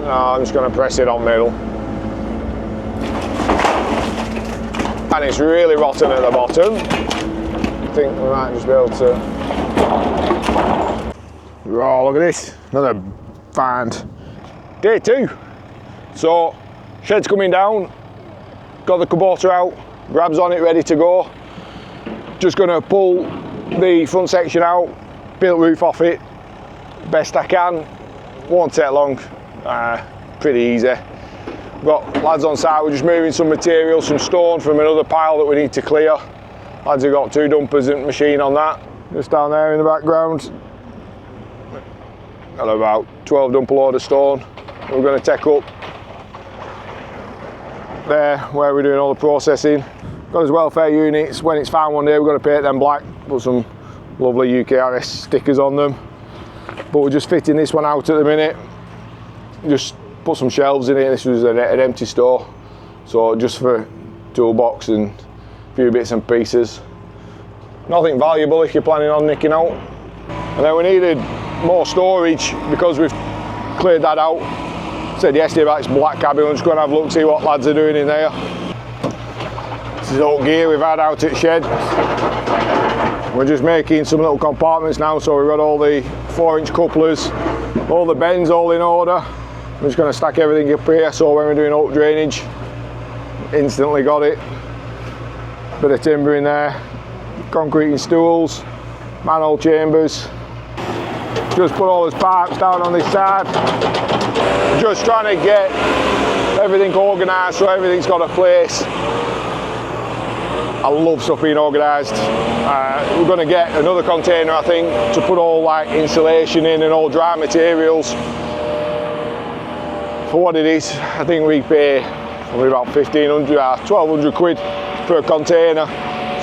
No, I'm just going to press it on middle. And it's really rotten at the bottom. I think we might just be able to... Oh, look at this. Another find. Day 2. So, shed's coming down. Got the Kubota out. Grab's on it, ready to go. Just going to pull the front section out. Built roof off it. Best I can. Won't take long. Pretty easy. Got lads on site, we're just moving some material, some stone from another pile that we need to clear. Lads have got 2 dumpers and machine on that. Just down there in the background. Got about 12 dumper load of stone. We're going to take up there where we're doing all the processing. Got his welfare units. When it's found one day, we're going to paint them black, put some lovely UKRS stickers on them. But we're just fitting this one out at the minute. Just put some shelves in it. This was an empty store, so just for toolbox and a few bits and pieces. Nothing valuable if you're planning on nicking out. And then we needed more storage because we've cleared that out. Said yesterday about this black cabin. We're just going to have a look, see what lads are doing in there. This is all gear we've had out at shed. We're just making some little compartments now, so we've got all the 4-inch couplers, all the bends all in order. I'm just going to stack everything up here, so when we're doing up drainage, instantly got it. Bit of timber in there, concrete and stools, manhole chambers. Just put all his pipes down on this side. Just trying to get everything organised so everything's got a place. I love stuff being organised. We're going to get another container, I think, to put all like insulation in and all dry materials. For what it is, I think we pay probably about 1,200 quid per container.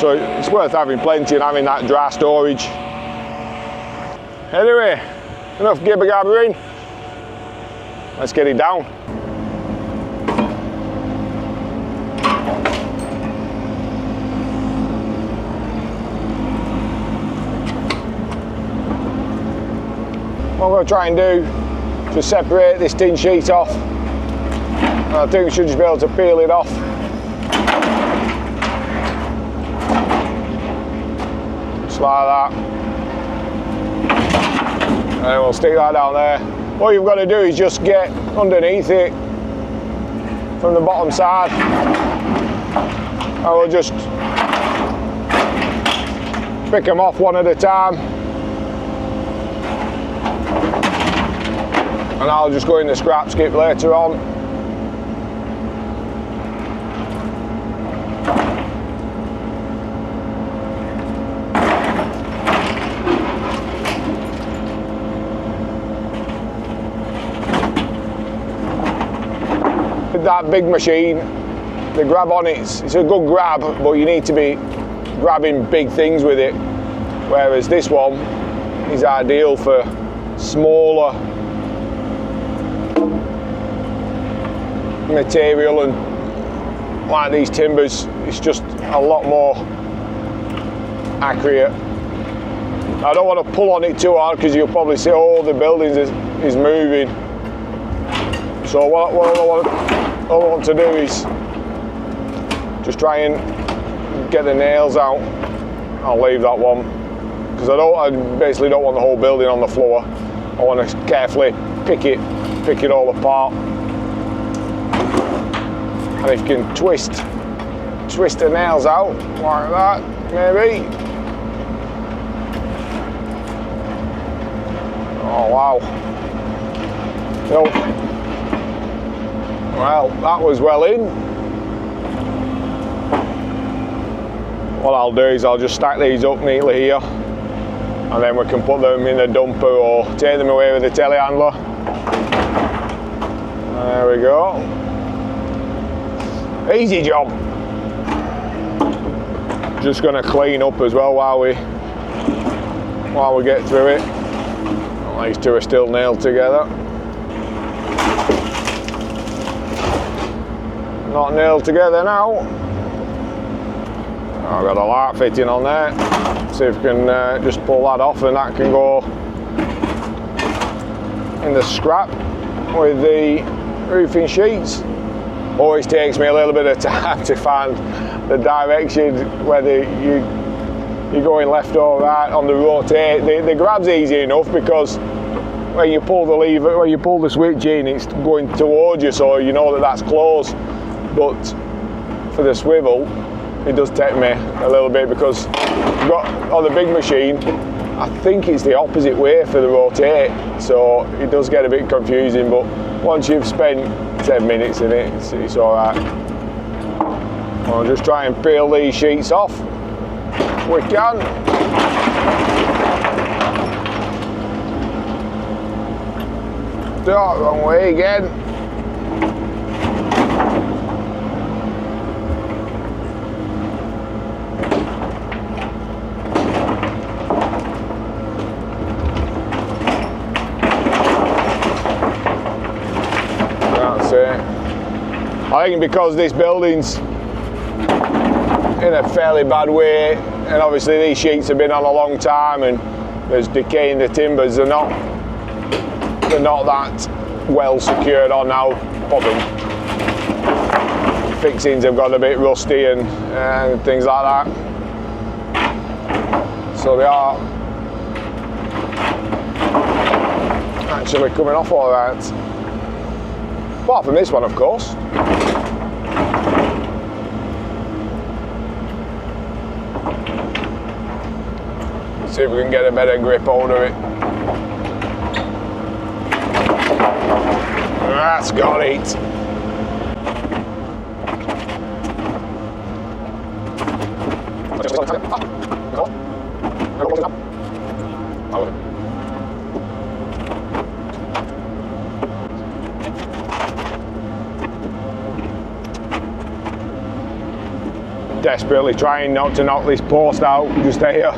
So it's worth having plenty and having that dry storage. Anyway, enough gibber gabbering. Let's get it down. What we're going to try and do, just separate this tin sheet off. And I think we should just be able to peel it off. Just like that. And then we'll stick that down there. What you've got to do is just get underneath it from the bottom side. And we'll just pick them off one at a time. And I'll just go in the scrap skip later on. With that big machine, the grab on it's a good grab, but you need to be grabbing big things with it. Whereas this one is ideal for smaller material, and like these timbers, it's just a lot more accurate. I don't want to pull on it too hard because you'll probably see all the buildings is moving. So what I want to do is just try and get the nails out. I'll leave that one because I basically don't want the whole building on the floor. I want to carefully pick it all apart. And if you can twist the nails out like that, maybe. Oh wow. Nope. Well, that was well in. What I'll do is I'll just stack these up neatly here, and then we can put them in the dumper or take them away with the telehandler. There we go. Easy job. Just going to clean up as well while we get through it. These two are still nailed together. Not nailed together now. I've got a light fitting on there. See if we can just pull that off, and that can go in the scrap. with the roofing sheets. Always takes me a little bit of time to find the direction, whether you're going left or right on the rotate. The grab's easy enough because when you pull the lever, when you pull the switch in, it's going towards you, so you know that that's closed. But for the swivel, it does take me a little bit because you've got on the big machine, I think it's the opposite way for the rotate, so it does get a bit confusing. But once you've spent 10 minutes in it, it's all right. I'll just try and peel these sheets off if we can. Wrong way again. That's it. I think because this building's in a fairly bad way, and obviously these sheets have been on a long time and there's decay in the timbers, they're not that well secured on now. Probably fixings have got a bit rusty and things like that. So they are actually coming off all right. Apart from this one, of course. See if we can get a better grip over it. That's got it. Desperately trying not to knock this post out just here,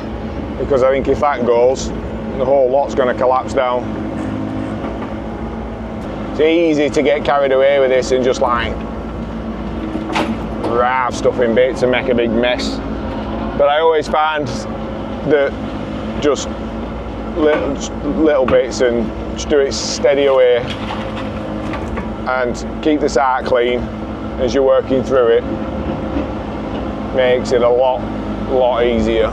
because I think if that goes, the whole lot's going to collapse down. It's easy to get carried away with this and just like wrap stuff in bits and make a big mess. But I always find that just little bits and just do it steady away and keep the site clean as you're working through it. Makes it a lot easier.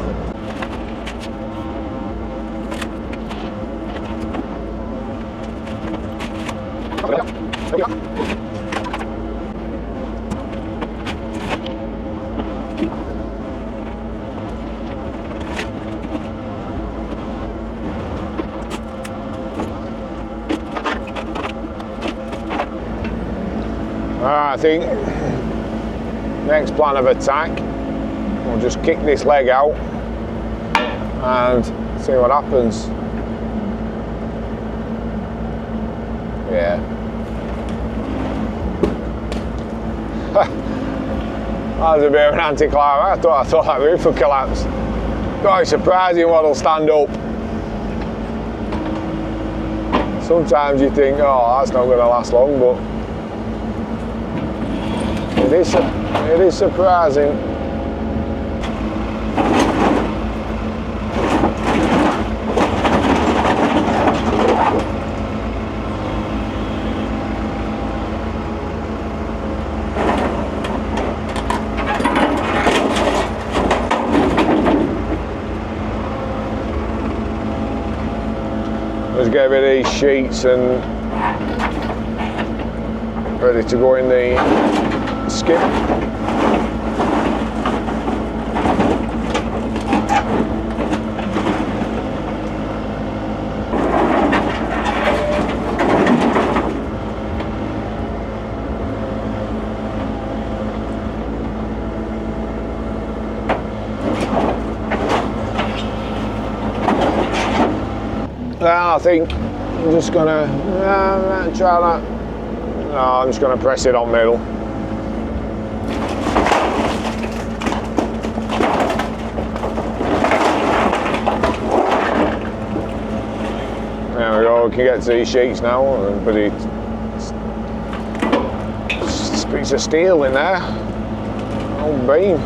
I think next plan of attack, we'll just kick this leg out and see what happens. Yeah. That was a bit of an anticlimax. I thought that roof would collapse. Quite surprising what'll stand up. Sometimes you think, oh, that's not going to last long, but it is surprising. Let's get rid of these sheets and ready to go in the skip. Well, I think I'm just gonna try that. No, I'm just gonna press it on middle. There we go, we can get to these sheets now, but it's a piece of steel in there. Old beam.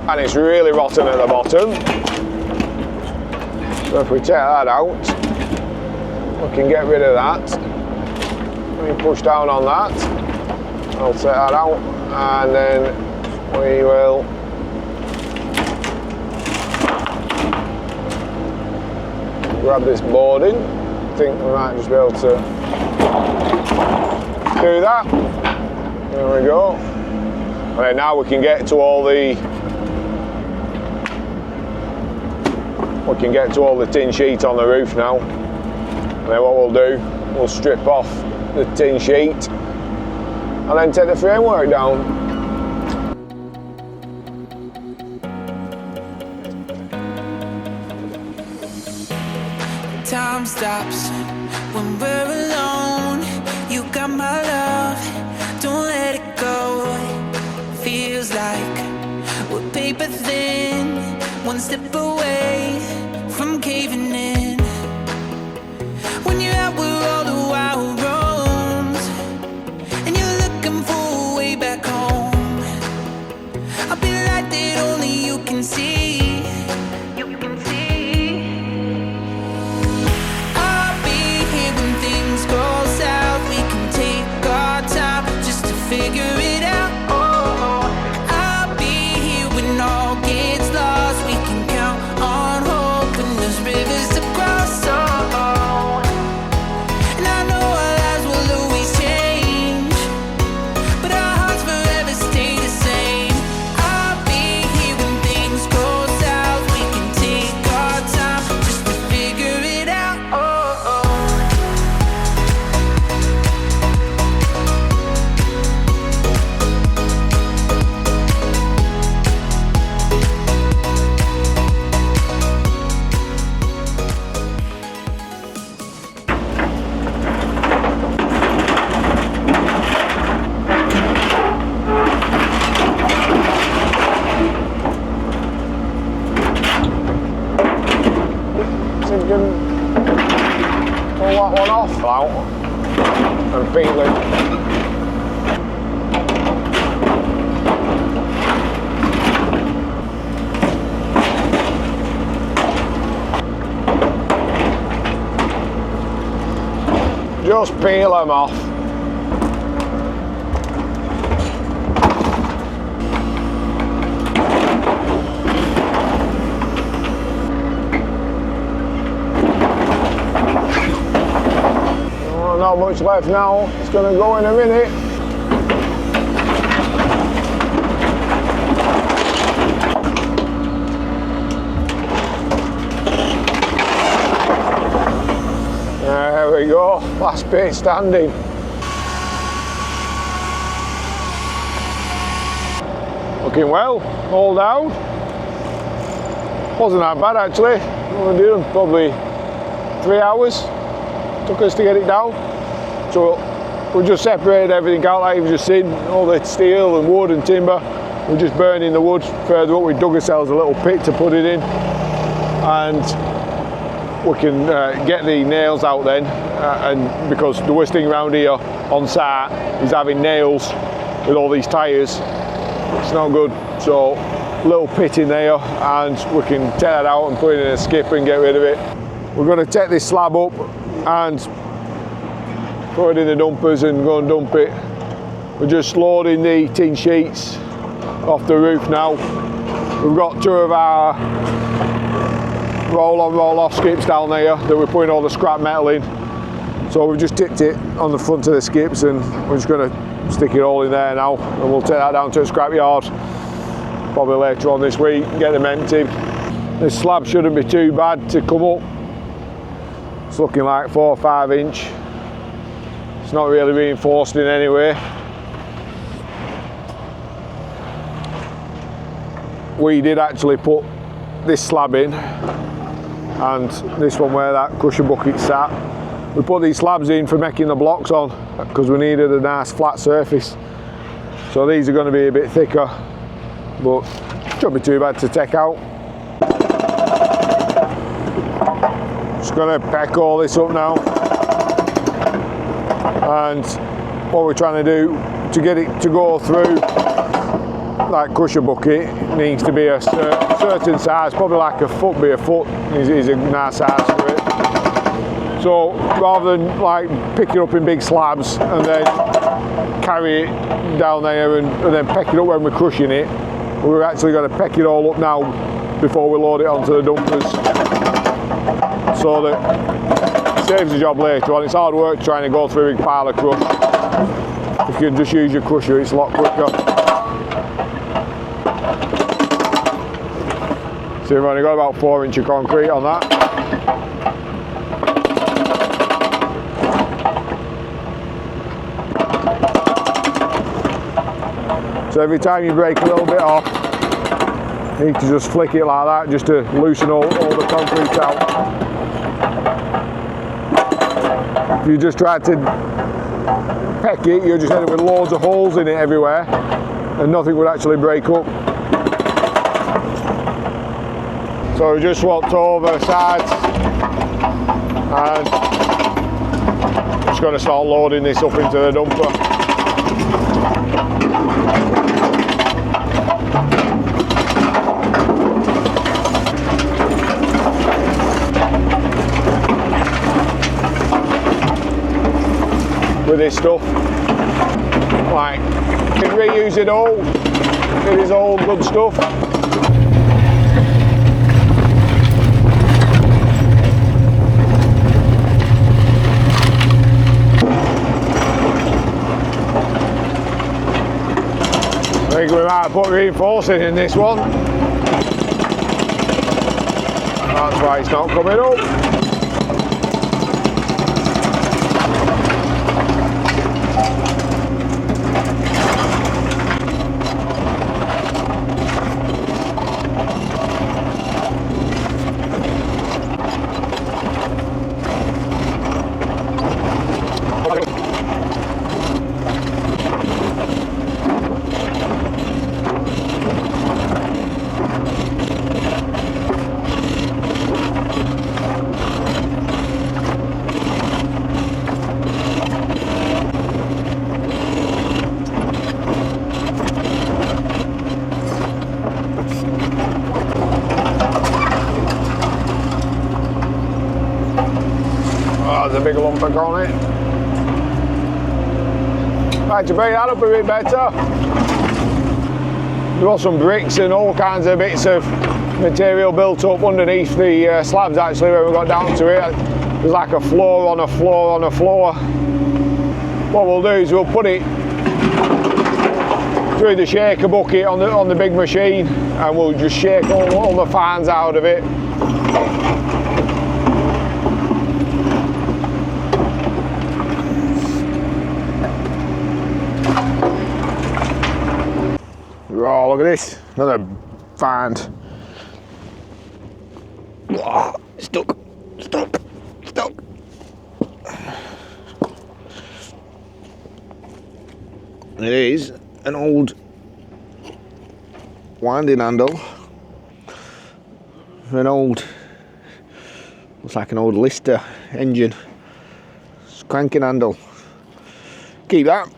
And it's really rotten at the bottom. So if we take that out, we can get rid of that. We push down on that. I'll take that out, and then we will grab this boarding. I think we might just be able to do that. There we go. And then now we can get to all the tin sheet on the roof now. And then what we'll do, we'll strip off the tin sheet and then take the framework down. Time stops when we're alone. You got my love, don't let it go. Feels like we're paper thin, one step away from caving in. When you're out with all the wild roams, and you're looking for a way back home, I'll be like that only you can see. I'll be here when things go south. We can take our time just to figure it out. I'll be here when all gets lost. We can count on hope when there's rivers to cross. And I know our lives will always change, but our hearts forever stay the same. I'll be here when things go south. We can take our time just to figure it out. So you can pull that one off out and peel it. Just peel them off. Not much left now, it's going to go in a minute. There we go, last bit standing. Looking well, all down. Wasn't that bad actually. We did them probably 3 hours. Took us to get it down. So we just separated everything out like you've just seen, all the steel and wood and timber. We're just burning the wood further up. We dug ourselves a little pit to put it in, and we can get the nails out then, and because the worst thing around here on site is having nails with all these tyres. It's not good. So little pit in there, and we can take that out and put it in a skip and get rid of it. We're going to take this slab up and throw it in the dumpers and go and dump it. We're just loading the tin sheets off the roof now. We've got 2 of our roll-on, roll-off skips down there that we're putting all the scrap metal in. So we've just tipped it on the front of the skips, and we're just going to stick it all in there now, and we'll take that down to a scrap yard probably later on this week and get them emptied. This slab shouldn't be too bad to come up. It's looking like 4 or 5 inch. It's not really reinforced in any way. We did actually put this slab in, and this one where that crusher bucket sat. We put these slabs in for making the blocks on because we needed a nice flat surface. So these are going to be a bit thicker, but shouldn't be too bad to take out. Just going to peck all this up now, and what we're trying to do to get it to go through that crusher bucket needs to be a certain size, probably like a foot by a foot is a nice size for it. So rather than like pick it up in big slabs and then carry it down there and then peck it up when we're crushing it, we're actually going to peck it all up now before we load it onto the dumpers, so that it saves the job later on. It's hard work trying to go through a big pile of crush. If you can just use your crusher, it's a lot quicker. So we've only got about 4 inch of concrete on that. So every time you break a little bit off, you need to just flick it like that, just to loosen all the concrete out. If you just try to peck it, you'll just end up with loads of holes in it everywhere, and nothing would actually break up. So we just swapped over sides, and just going to start loading this up into the dumper. With this stuff, like, you can reuse it all. It is all good stuff. I think we might put reinforcing in this one. That's why it's not coming up. There's a big lump on it. Right, to bring that up a bit better, there was some bricks and all kinds of bits of material built up underneath the slabs actually when we got down to it. There's like a floor on a floor on a floor. What we'll do is we'll put it through the shaker bucket on the big machine, and we'll just shake all the fines out of it. Oh, look at this, another find. Oh, stuck. It is an old winding handle. Looks like an old Lister engine. It's cranking handle. Keep that.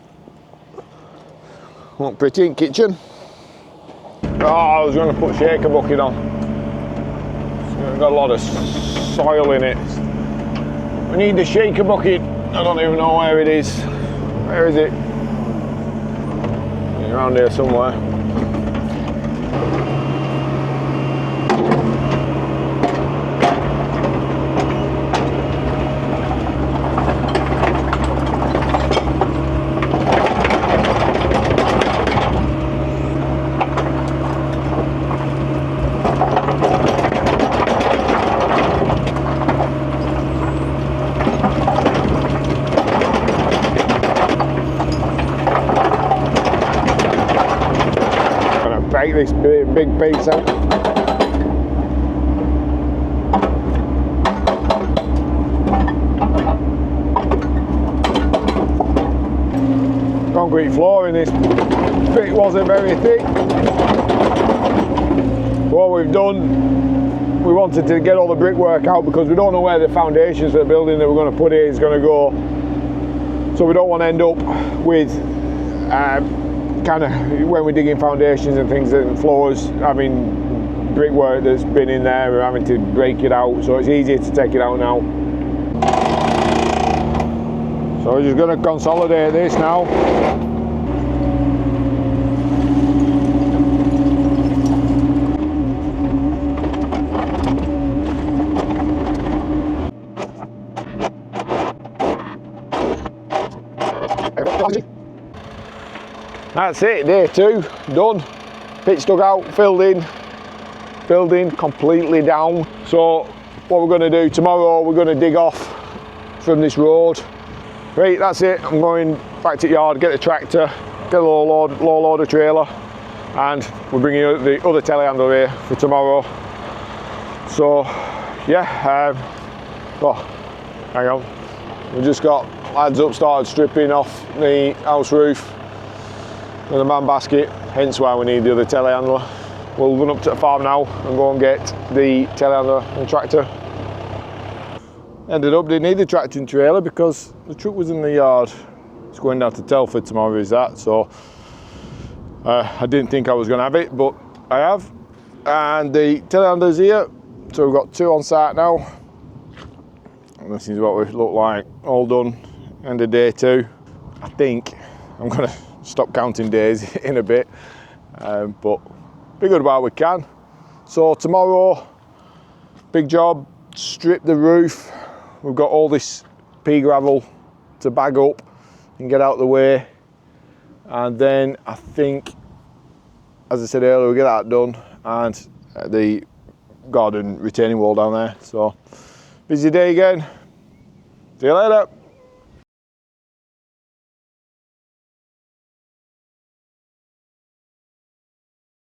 Look pretty in kitchen. Oh, I was going to put shaker bucket on. It's got a lot of soil in it. We need the shaker bucket. I don't even know where it is. Where is it? It's around here somewhere. Break this big piece out. Concrete floor in this bit wasn't very thick. What we've done, we wanted to get all the brickwork out because we don't know where the foundations of the building that we're going to put here is going to go. So we don't want to end up with kind of when we're digging foundations and things and floors, having brickwork that's been in there, we're having to break it out, so it's easier to take it out now. So we're just going to consolidate this now. That's it, day 2, done. Pitch dug out, filled in, building completely down. So what we're going to do tomorrow, we're going to dig off from this road. Right, that's it. I'm going back to the yard, get the tractor, get a low loader trailer, and we're bringing the other telehandler here for tomorrow. So yeah, oh, hang on. We've just got lads up, started stripping off the house roof with a man basket, hence why we need the other telehandler. We'll run up to the farm now and go and get the telehandler and tractor. Ended up didn't need the tractor and trailer because the truck was in the yard. It's going down to Telford tomorrow, is that, so I didn't think I was going to have it, but I have. And the telehandler's here, so we've got 2 on site now. And this is what we look like, all done, end of day 2. I think I'm going to stop counting days in a bit, but be good while we can. So tomorrow, big job, strip the roof. We've got all this pea gravel to bag up and get out of the way, and then I think, as I said earlier, we'll get that done, and the garden retaining wall down there. So busy day again. See you later.